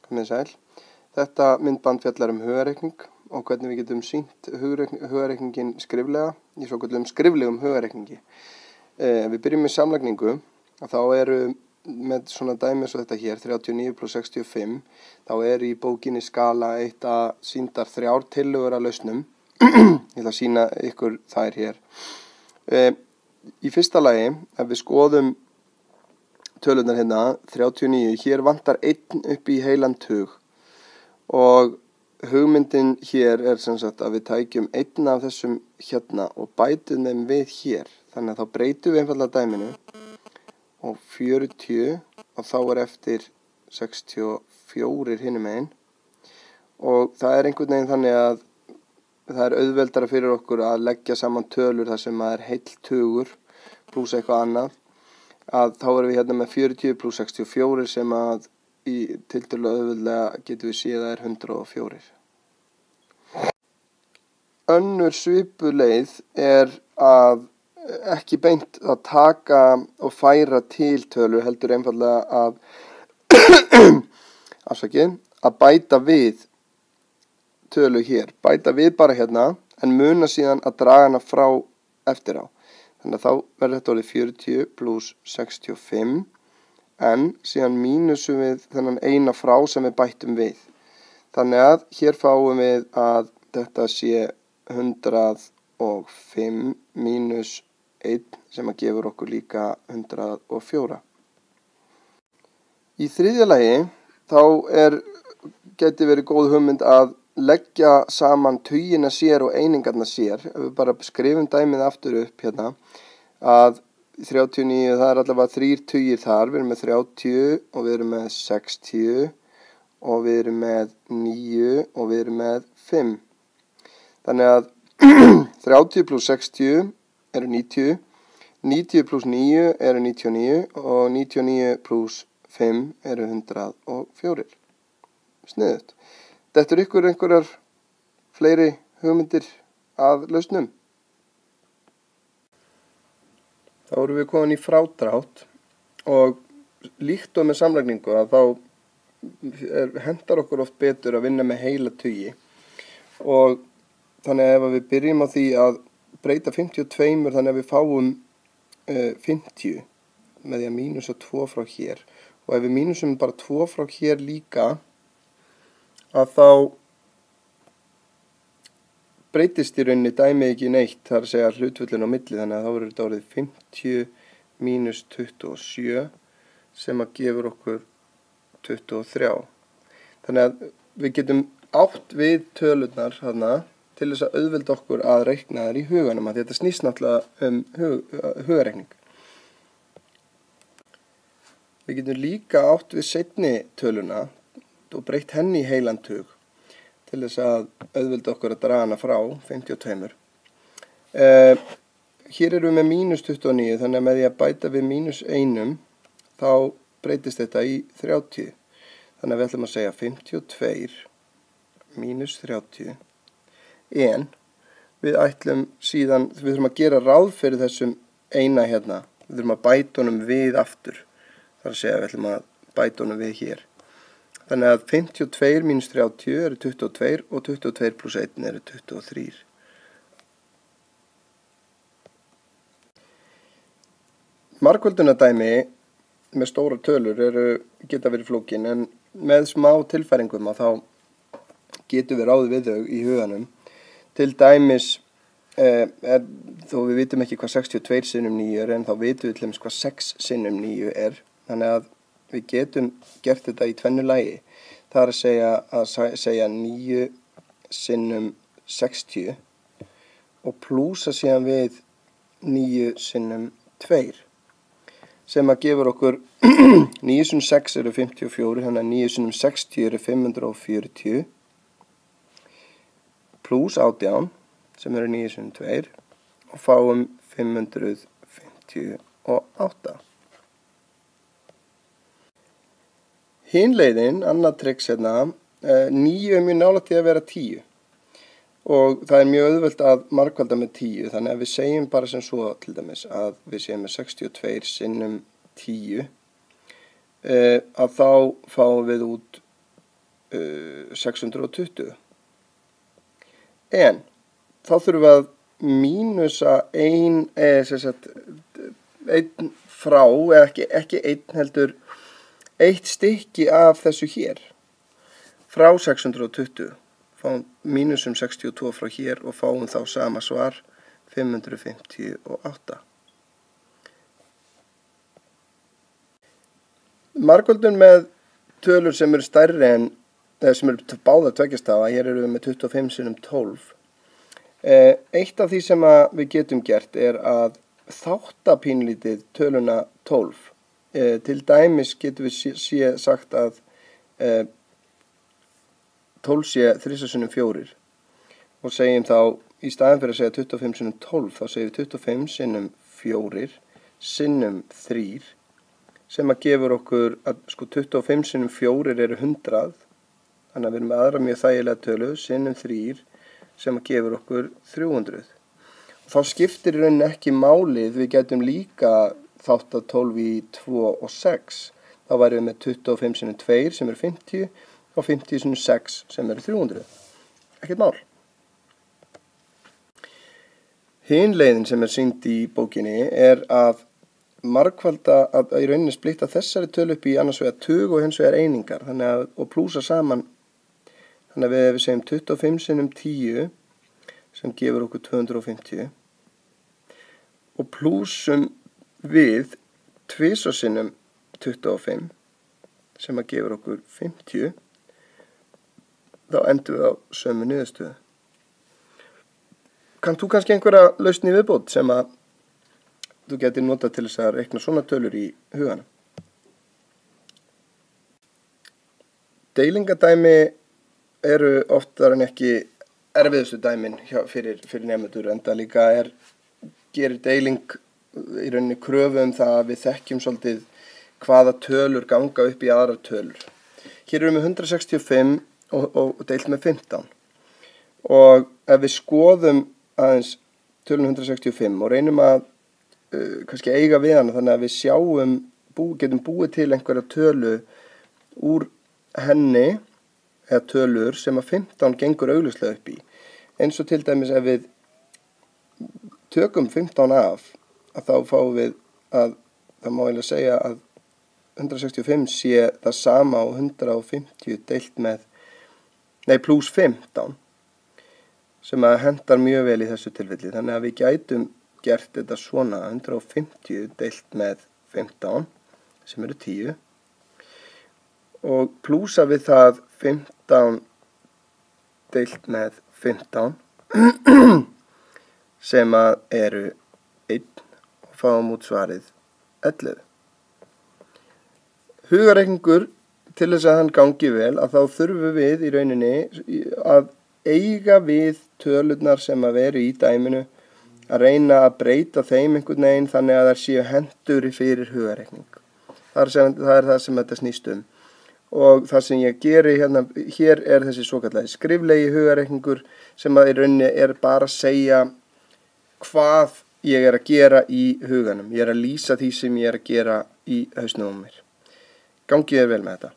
komið sæl. Þetta myndband fjallar hugarreikning og hvernig við getum sýnt hugarreikningin skriflega í svokölluðum skriflegum hugarreikningi. Við byrjum með samlagningu og þá eru með svona dæmi svo þetta hér, 39 + 65, þá í bókinni skala 1a sýndar 3 tillögur að lausnum. Ég ætla að sýna ykkur þær hér. Í fyrsta lagi, ef við skoðum tölurnar hérna, 39, hér vantar 1 upp í heilan tug og hugmyndin hér sem sagt að við tækjum 1 af þessum hérna og bætum þeim við hér. Þannig að þá breytum við einfaldlega dæminu og 40 og þá eftir 64 hinum megin og það einhvern veginn þannig að það auðveldara fyrir okkur að leggja saman tölur þar sem að heill tugur pluss eitthvað annað, að þá við hérna með 40 + 64 sem að í tiltölulega auðveldlega getum við séð að 104. Önnur svipuð leið að ekki beint að taka og færa til tölur, heldur einfaldlega að bæta við tölu hér, bæta við bara hérna en muna síðan að draga hana frá eftir á. Þannig að þá verður þetta orðið 40 + 65 en síðan mínusum við þennan eina frá sem við bættum við. Þannig að hér fáum við að þetta sé 105 mínus 1 sem að gefur okkur líka 104. Í þriðja lagi þá geti verið góð hugmynd að leggja saman tugina sér og einingarna sér. Ef við bara skrifum dæmið aftur upp hérna að 39, það allavega 3 tugir þar, við erum með 30 og við erum með 60 og við erum með 9 og við erum með 5. Þannig að 30 + 60 eru 90, 90 + 9 eru 99 og 99 + 5 eru 104. Sniðugt. Þetta ykkur einhverjar fleiri hugmyndir að lausnum. Þá erum við komin í frádrátt og líkt og með samlagningu að þá hentar okkur oft betur að vinna með heila tugi og þannig að ef við byrjum á því að breyta 52 þannig að við fáum 50 með því að mínusa 2 frá hér og ef við mínusum bara 2 frá hér líka að þá breytist í rauninni dæmið ekki neitt, það að segja hlutföllin á milli, þannig að þá verður þetta orðið 50 mínus 27 sem að gefur okkur 23. Þannig að við getum átt við tölurnar þarna til þess að auðvelda okkur að reikna þær í huganum, að þetta snýst náttúrulega hugarreikning. Við getum líka átt við seinni töluna og breytt henni í heilan tug til þess að auðvelda okkur að draga hana frá 52. Hér erum við með mínus 29, þannig að með því að bæta við mínus 1 þá breytist þetta í 30. Þannig að við ætlum að segja 52 mínus 30 en við ætlum síðan, við þurfum að gera ráð fyrir þessum eina hérna, við þurfum að bæta honum við aftur, þar að segja við ætlum að bæta honum við hér. Þannig að 52 mínus 30 eru 22 og 22 + 1 eru 23. Margföldunardæmi með stórar tölur geta verið flókin en með smá tilfæringum að þá getum við ráðið við þau í huganum. Til dæmis, þó við vitum ekki hvað 62 sinnum 9 en þá vitum við til dæmis hvað 6 sinnum 9 Þannig að við getum gert þetta í tvennu lagi. Það að segja 9 sinnum 60 og plúsa síðan við 9 sinnum 2 sem að gefur okkur 9 sinnum 6 eru 54, þannig að 9 sinnum 60 eru 540 plús 18 sem eru 9 sinnum 2 og fáum 558. Hin leiðin, annað trix hérna, 9 mjög nálægt því að vera 10 og það mjög auðvelt að margfalda með 10, þannig að við segjum bara sem svo til dæmis að við segjum með 62 sinnum 10 að þá fáum við út 620. En þá þurfum við að mínusa einn frá, eða ekki einn heldur, eitt stykki af þessu hér, frá 620. Fáum mínusum 62 frá hér og fáum þá sama svar, 558. Margföldun með tölur sem eru stærri en, eða sem eru báðar tveggjastafa, hér eru við með 25 sinnum 12. Eitt af því sem við getum gert er að þátta pínlítið töluna 12. Til dæmis getum við sagt að 12 sé 3 sinnum 4 og segjum þá, í staðin fyrir að segja 25 sinnum 12, þá segjum við 25 sinnum 4 sinnum 3, sem að gefur okkur að 25 sinnum 4 eru 100, þannig að við erum með aðra mjög þægilega tölu, sinnum 3, sem að gefur okkur 300. Og þá skiptir í rauninni ekki málið, við getum líka þátt að 12 í 2 og 6, þá værum við með 25 sinnum 2 sem eru 50 og 50 sinnum 6 sem eru 300. Ekkert mál. Hin leiðin sem er sýnd í bókinni er að margfalda, að í rauninni splitta þessari tölu upp í annars vegar tug og hins vegar einingar, þannig að, og plúsa saman, þannig að við segjum 25 sinnum 10 sem gefur okkur 250 og plúsum við 2 sinnum 25 sem að gefur okkur 50, þá endum við á sömu niðurstöðu. Kannt þú kannski einhverja lausn í viðbót sem að þú getur notað til þess að reikna svona tölur í huganum? Deilingadæmi eru oftar en ekki erfiðustu dæmin fyrir nemendur, en það líka gerir deiling í rauninni kröfu það að við þekkjum svolítið hvaða tölur ganga upp í aðrar tölur. Hér erum við 165 og deilt með 15. Og ef við skoðum aðeins tölun 165 og reynum að kannski eiga við hana, þannig að við sjáum, getum búið til einhverja tölu úr henni, eða tölur sem að 15 gengur augljóslega upp í. Eins og til dæmis ef við tökum 15 af, að þá fáum við að, það má eiginlega segja að 165 sé það sama og 150 deilt með, pluss 15, sem að hendar mjög vel í þessu tilfelli. Þannig að við gætum gert þetta svona, 150 deilt með 15, sem eru 10, og plúsa við það 15 deilt með 15, sem að eru 1, og fáum út svarið 11. Hugarreikningur, til þess að hann gangi vel, að þá þurfum við í rauninni að eiga við tölurnar sem að veru í dæminu, að reyna að breyta þeim einhvern veginn þannig að þær séu hentugri fyrir hugarreikning. Það er það sem þetta snýst um. Og það sem ég geri hér er þessi svokallagi skriflegi hugarreikningur sem að í rauninni bara að segja hvað ég er að gera í huganum. Ég er að lýsa því sem ég er að gera í hausnum á mér. Gangi þér vel með þetta.